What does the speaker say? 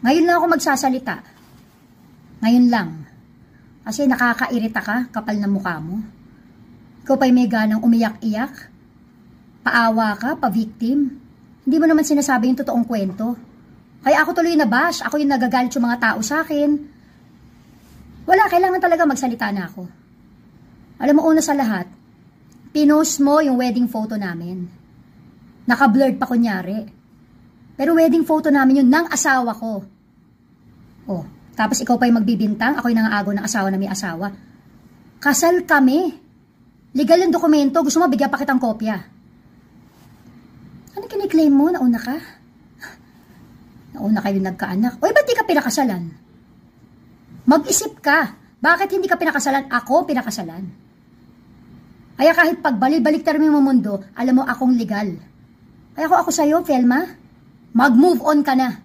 Ngayon lang ako magsasalita. Ngayon lang. Kasi nakakairita ka, kapal na mukha mo. Ikaw pa'y may ganang umiyak-iyak. Paawa ka, pa-victim. Hindi mo naman sinasabi yung totoong kwento. Kaya ako tuloy na bash, ako yung nagagalit yung mga tao sa akin. Wala, kailangan talaga magsalita na ako. Alam mo, una sa lahat, pinost mo yung wedding photo namin. Naka-blurred pa kunyari. Pero wedding photo namin yun ng asawa ko. Oh, tapos ikaw pa yung magbibintang, ako yung nangaagaw ng asawa na may asawa. Kasal kami. Legal yung dokumento, gusto mo bigyan pa kitang kopya. Ano kiniklaim mo? Nauna ka? Nauna kayo nagkaanak. Oy, ba't di ka pinakasalan? Mag-isip ka. Bakit hindi ka pinakasalan? Ako pinakasalan. Kaya kahit pagbalik-balik tayo mo mundo, alam mo akong legal. Kaya ako sa'yo, Felma, mag-move on ka na.